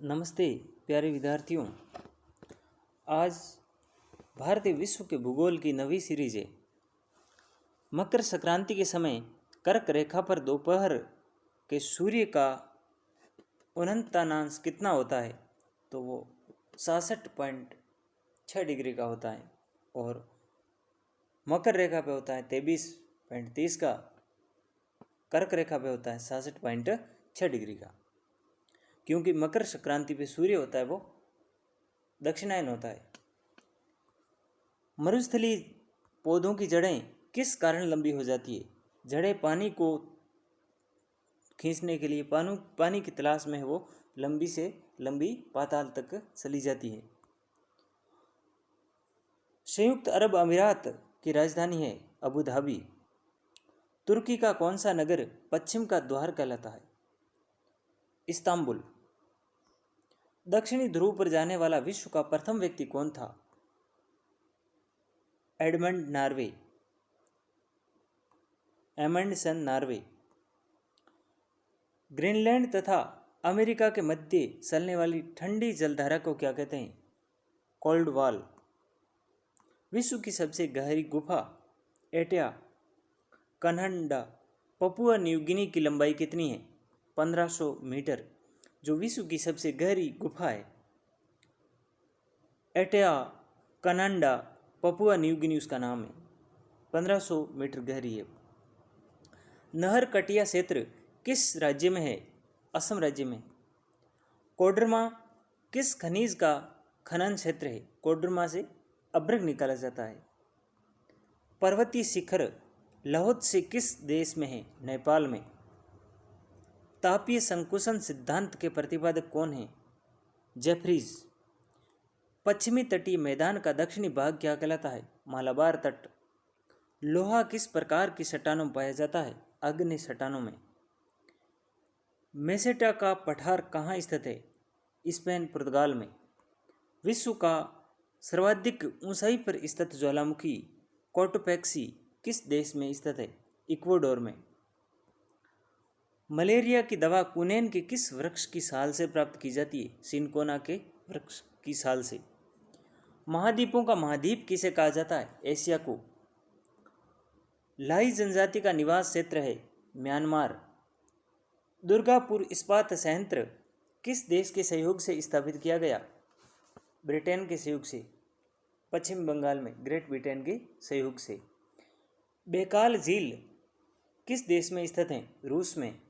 नमस्ते प्यारे विद्यार्थियों। आज भारतीय विश्व के भूगोल की नवी सीरीज है। मकर संक्रांति के समय कर्क रेखा पर दोपहर के सूर्य का उन्नतानांश कितना होता है? तो वो 66.6 डिग्री का होता है और मकर रेखा पे होता है 23.30 का। कर्क रेखा पे होता है 66.6 डिग्री का। क्योंकि मकर संक्रांति पे सूर्य होता है वो दक्षिणायन होता है। मरुस्थलीय पौधों की जड़ें किस कारण लंबी हो जाती है? जड़ें पानी को खींचने के लिए पानी की तलाश में है, वो लंबी से लंबी पाताल तक चली जाती है। संयुक्त अरब अमीरात की राजधानी है अबू धाबी। तुर्की का कौन सा नगर पश्चिम का द्वार कहलाता है? इस्तांबुल। दक्षिणी ध्रुव पर जाने वाला विश्व का प्रथम व्यक्ति कौन था? Amundsen Norway. ग्रीनलैंड तथा अमेरिका के मध्य चलने वाली ठंडी जलधारा को क्या कहते हैं? Cold wall. विश्व की सबसे गहरी गुफा एटिया कन्हंडा पपुआ न्यू गिनी की लंबाई कितनी है? 1500 मीटर। जो विश्व की सबसे गहरी गुफा है एटिया कन्हंडा पपुआ न्यू गिनी, उसका नाम है, 1500 मीटर गहरी है। नहर कटिया क्षेत्र किस राज्य में है? असम राज्य में। कोडरमा किस खनिज का खनन क्षेत्र है? कोडरमा से अभ्रक निकाला जाता है। पर्वतीय शिखर लाओत्से किस देश में है? नेपाल में। तापीय संकुचन सिद्धांत के प्रतिपादक कौन है? जेफरीज। पश्चिमी तटीय मैदान का दक्षिणी भाग क्या कहलाता है? मालाबार तट। लोहा किस प्रकार की चट्टानों में पाया जाता है? अग्नि चट्टानों में। मेसेटा का पठार कहाँ स्थित है? स्पेन पुर्तगाल में। विश्व का सर्वाधिक ऊंचाई पर स्थित ज्वालामुखी कोटोपैक्सी किस देश में स्थित है? इक्वाडोर में। मलेरिया की दवा कुनैन के किस वृक्ष की छाल से प्राप्त की जाती है? सिनकोना के वृक्ष की छाल से। महाद्वीपों का महाद्वीप किसे कहा जाता है? एशिया को। लाई जनजाति का निवास क्षेत्र है म्यांमार। दुर्गापुर इस्पात संयंत्र किस देश के सहयोग से स्थापित किया गया? ब्रिटेन के सहयोग से। पश्चिम बंगाल में ग्रेट ब्रिटेन के सहयोग से। बैकाल झील किस देश में स्थित है? रूस में।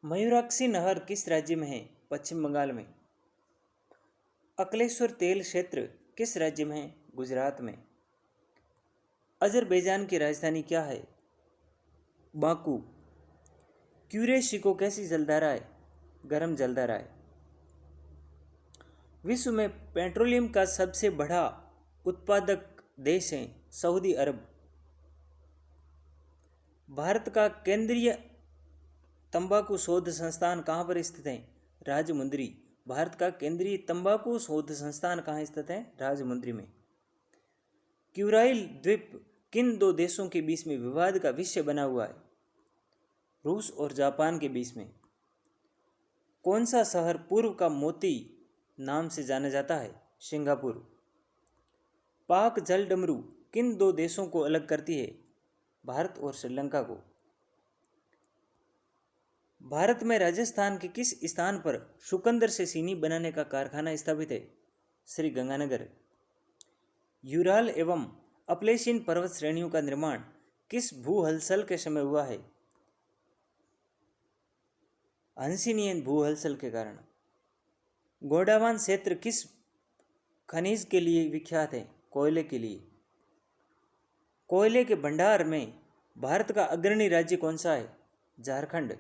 मयूराक्षी नहर किस राज्य में है? पश्चिम बंगाल में। अकलेश्वर तेल क्षेत्र किस राज्य में है? गुजरात में। अजरबैजान की राजधानी क्या है? बाकू। क्यूरेशिको कैसी जलधारा है? गर्म जलधारा है। विश्व में पेट्रोलियम का सबसे बड़ा उत्पादक देश है सऊदी अरब। भारत का केंद्रीय तंबाकू शोध संस्थान कहाँ पर स्थित है? राजमुंद्री। भारत का केंद्रीय तंबाकू शोध संस्थान कहाँ स्थित है? राजमुंद्री में। क्यूराइल द्वीप किन दो देशों के बीच में विवाद का विषय बना हुआ है? रूस और जापान के बीच में। कौन सा शहर पूर्व का मोती नाम से जाना जाता है? सिंगापुर। पाक जल डमरू किन दो देशों को अलग करती है? भारत और श्रीलंका को। भारत में राजस्थान के किस स्थान पर शुकंदर से चीनी बनाने का कारखाना स्थापित है? श्री गंगानगर। यूराल एवं अपलेशियन पर्वत श्रेणियों का निर्माण किस भू हलचल के समय हुआ है? हंसिनियन भू हलचल के कारण। गोंडावान क्षेत्र किस खनिज के लिए विख्यात है? कोयले के लिए। कोयले के भंडार में भारत का अग्रणी राज्य कौन सा है? झारखंड।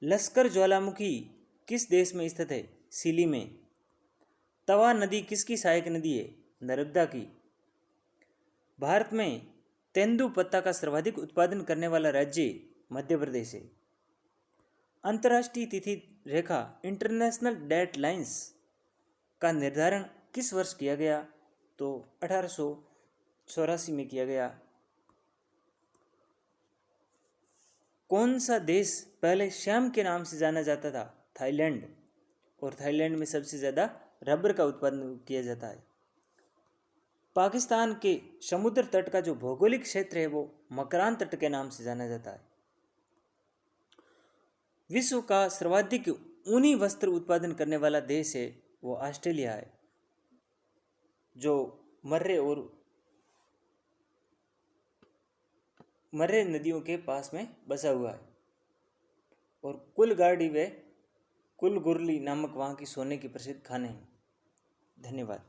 लश्कर ज्वालामुखी किस देश में स्थित है? चिली में। तवा नदी किसकी सहायक नदी है? नर्मदा की। भारत में तेंदुपत्ता का सर्वाधिक उत्पादन करने वाला राज्य मध्य प्रदेश है। अंतर्राष्ट्रीय तिथि रेखा इंटरनेशनल डेट लाइंस का निर्धारण किस वर्ष किया गया? तो 1884 में किया गया। कौन सा देश पहले श्याम के नाम से जाना जाता था? थाईलैंड। और थाईलैंड में सबसे ज़्यादा रबर का उत्पादन किया जाता है। पाकिस्तान के समुद्र तट का जो भौगोलिक क्षेत्र है वो मकरान तट के नाम से जाना जाता है। विश्व का सर्वाधिक ऊनी वस्त्र उत्पादन करने वाला देश है वो ऑस्ट्रेलिया है, जो मर्रे नदियों के पास में बसा हुआ है। और कुलगाड़ी व कुलगुरली नामक वहाँ की सोने की प्रसिद्ध खाने हैं। धन्यवाद।